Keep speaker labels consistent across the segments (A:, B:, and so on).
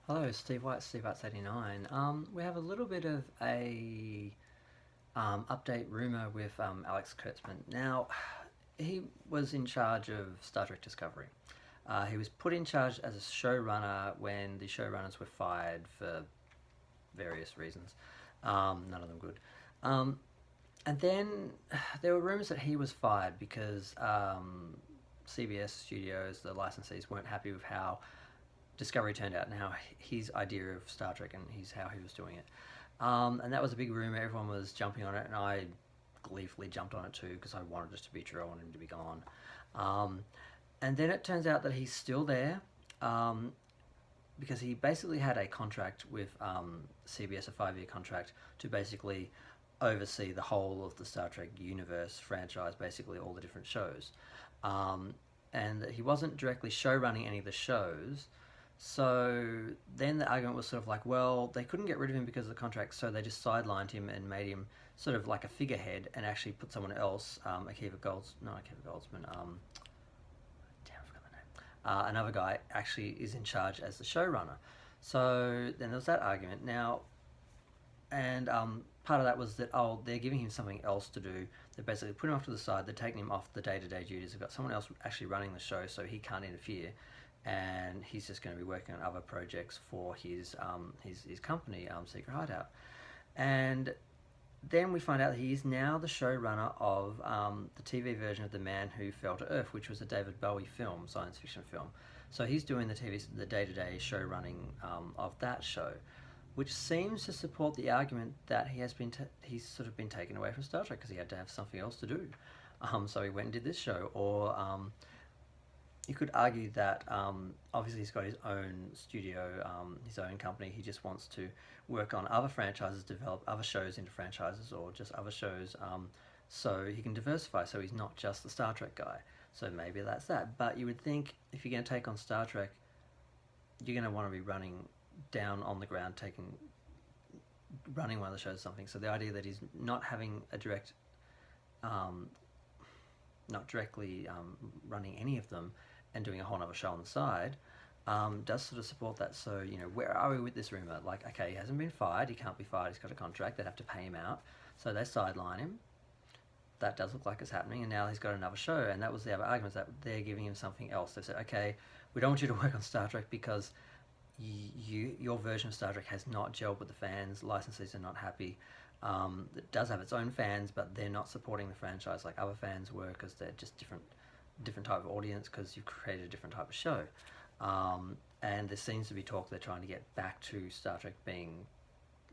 A: Hello, Steve White, Steve Arts 89. We have a little bit of a update rumor with Alex Kurtzman. Now, he was in charge of Star Trek Discovery. He was put in charge as a showrunner when the showrunners were fired for various reasons, none of them good. Um, and then there were rumors that he was fired because CBS Studios, the licensees, weren't happy with how Discovery turned out and how his idea of Star Trek and how he was doing it. And that was a big rumor. Everyone was jumping on it, and I gleefully jumped on it too because I wanted it to be true. I wanted him to be gone. Um, and then it turns out that he's still there um, because he basically had a contract with CBS, a 5-year contract, to basically oversee the whole of the Star Trek universe franchise, basically all the different shows. Um, and he wasn't directly show running any of the shows, so then the argument was sort of like, well, they couldn't get rid of him because of the contract, so they just sidelined him and made him sort of like a figurehead and actually put someone else, Akiva Goldsman, damn, I forgot the name. Another guy actually is in charge as the showrunner. So then there was that argument. Now, and part of that was that, oh, they're giving him something else to do. They're basically putting him off to the side. They're taking him off the day-to-day duties. They've got someone else actually running the show, so he can't interfere, and he's just going to be working on other projects for his company, Secret Hideout. And then we find out that he is now the showrunner of the TV version of The Man Who Fell to Earth, which was a David Bowie film, science fiction film. So he's doing the day-to-day show running of that show, which seems to support the argument that he's sort of been taken away from Star Trek because he had to have something else to do. So he went and did this show, or you could argue that obviously he's got his own studio, his own company. He just wants to work on other franchises, develop other shows into franchises, or just other shows, so he can diversify. So he's not just the Star Trek guy. So maybe that's that. But you would think if you're going to take on Star Trek, you're going to want to be running down on the ground, running one of the shows or something. So the idea that he's not having a direct, not directly running any of them and doing a whole other show on the side, does sort of support that. So, where are we with this rumor? Like, okay, he hasn't been fired, he can't be fired, he's got a contract, they'd have to pay him out. So they sideline him. That does look like it's happening, and now he's got another show, and that was the other argument, that they're giving him something else. They said, okay, we don't want you to work on Star Trek because your version of Star Trek has not gelled with the fans, licensees are not happy. It does have its own fans, but they're not supporting the franchise like other fans were because they're just different type of audience because you've created a different type of show. And there seems to be talk they're trying to get back to Star Trek being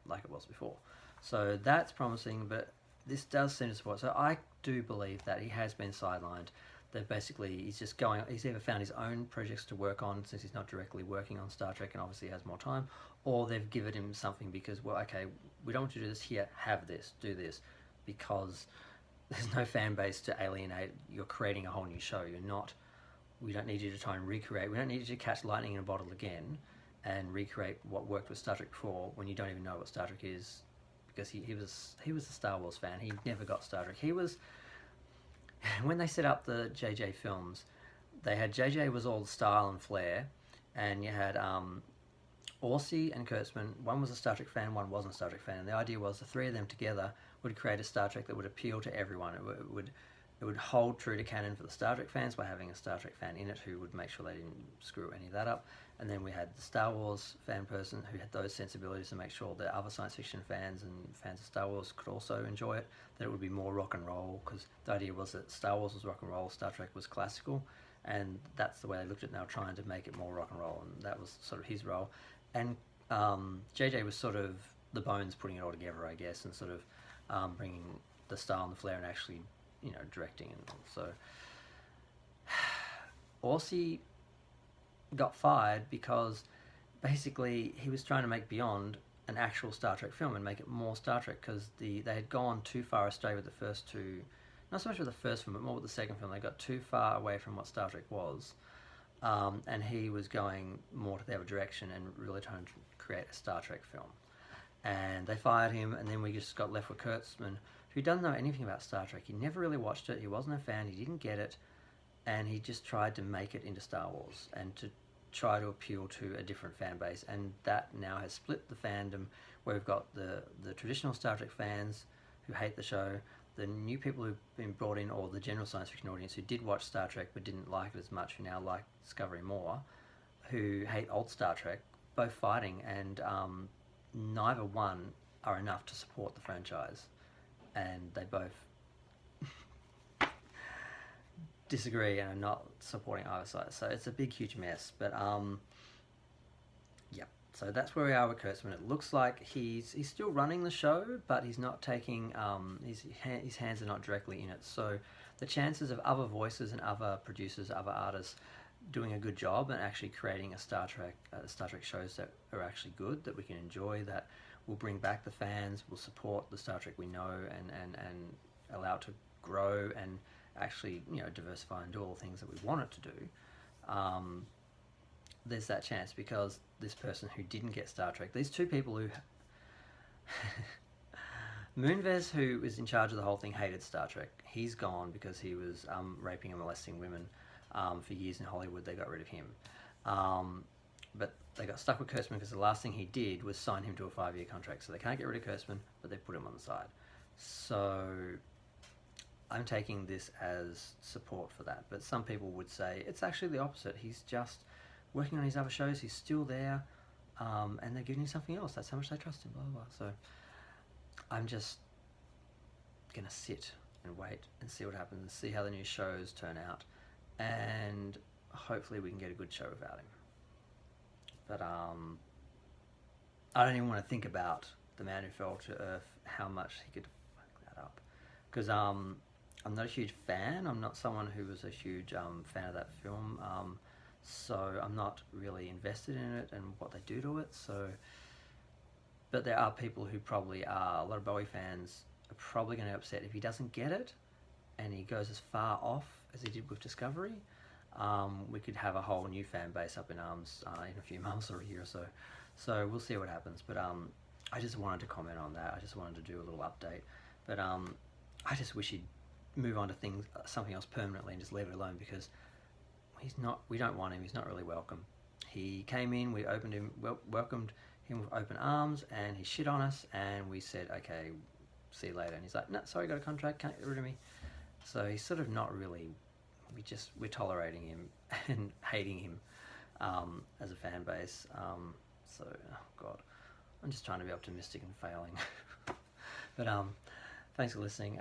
A: like it was before. So that's promising, but this does seem to support. So I do believe that he has been sidelined. That basically he's either found his own projects to work on since he's not directly working on Star Trek and obviously has more time, or they've given him something because, well, okay, we don't want you to do this, here, have this, do this, because there's no fan base to alienate. You're creating a whole new show. We don't need you to try and recreate, we don't need you to catch lightning in a bottle again and recreate what worked with Star Trek before when you don't even know what Star Trek is, because he was a Star Wars fan. He never got Star Trek. When they set up the JJ films, they had JJ was all style and flair, and you had Orsi and Kurtzman. One was a Star Trek fan, one wasn't a Star Trek fan, and the idea was the three of them together would create a Star Trek that would appeal to everyone. It would hold true to canon for the Star Trek fans by having a Star Trek fan in it who would make sure they didn't screw any of that up. And then we had the Star Wars fan person who had those sensibilities to make sure that other science fiction fans and fans of Star Wars could also enjoy it, that it would be more rock and roll, because the idea was that Star Wars was rock and roll, Star Trek was classical, and that's the way they looked at it. They were trying to make it more rock and roll, and that was sort of his role. And JJ was sort of the bones putting it all together, I guess, and sort of bringing the style and the flair and actually, directing. And so Orsi got fired because basically he was trying to make Beyond an actual Star Trek film and make it more Star Trek, because they had gone too far astray with the first two, not so much with the first film but more with the second film. They got too far away from what Star Trek was, and he was going more to the other direction and really trying to create a Star Trek film, and they fired him. And then we just got left with Kurtzman, who doesn't know anything about Star Trek. He never really watched it, he wasn't a fan, he didn't get it, and he just tried to make it into Star Wars and to try to appeal to a different fan base, and that now has split the fandom, where we've got the traditional Star Trek fans who hate the show, the new people who've been brought in, or the general science fiction audience who did watch Star Trek but didn't like it as much, who now like Discovery more, who hate old Star Trek, both fighting, and neither one are enough to support the franchise, and they both disagree and are not supporting either side. So it's a big, huge mess. But yeah. So that's where we are with Kurtzman. It looks like he's still running the show, but he's not taking his hands are not directly in it. So the chances of other voices and other producers, other artists doing a good job and actually creating a Star Trek shows that are actually good, that we can enjoy, that will bring back the fans, will support the Star Trek we know, and allow it to grow and actually, you know, diversify and do all the things that we want it to do. There's that chance, because this person who didn't get Star Trek, these two people who Moonves, who was in charge of the whole thing, hated Star Trek. He's gone because he was raping and molesting women for years in Hollywood. They got rid of him. But they got stuck with Kurtzman because the last thing he did was sign him to a 5-year contract. So they can't get rid of Kurtzman, but they put him on the side. So I'm taking this as support for that. But some people would say it's actually the opposite. He's just working on his other shows. He's still there, and they're giving him something else. That's how much they trust him, blah, blah, blah. So I'm just going to sit and wait and see what happens, see how the new shows turn out, and hopefully we can get a good show without him. But I don't even want to think about the man who fell to Earth, how much he could fuck that up. Because I'm not a huge fan. I'm not someone who was a huge fan of that film. So I'm not really invested in it and what they do to it. So, but there are people who probably are. A lot of Bowie fans are probably going to be upset if he doesn't get it and he goes as far off as he did with Discovery. We could have a whole new fan base up in arms in a few months or a year or so. So we'll see what happens. But I just wanted to comment on that. I just wanted to do a little update. But I just wish he'd move on to something else permanently and just leave it alone, because we don't want him. He's not really welcome. He came in, we welcomed him with open arms, and he shit on us, and we said, okay, see you later. And he's like, no, sorry, got a contract, can't get rid of me. So he's sort of not really, we're tolerating him and hating him as a fan base. So, oh God, I'm just trying to be optimistic and failing. But thanks for listening.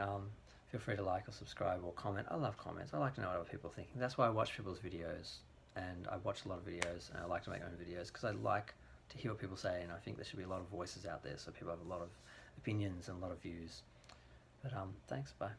A: Feel free to like or subscribe or comment. I love comments. I like to know what other people are thinking. That's why I watch people's videos, and I watch a lot of videos, and I like to make my own videos because I like to hear what people say, and I think there should be a lot of voices out there so people have a lot of opinions and a lot of views. But thanks, bye.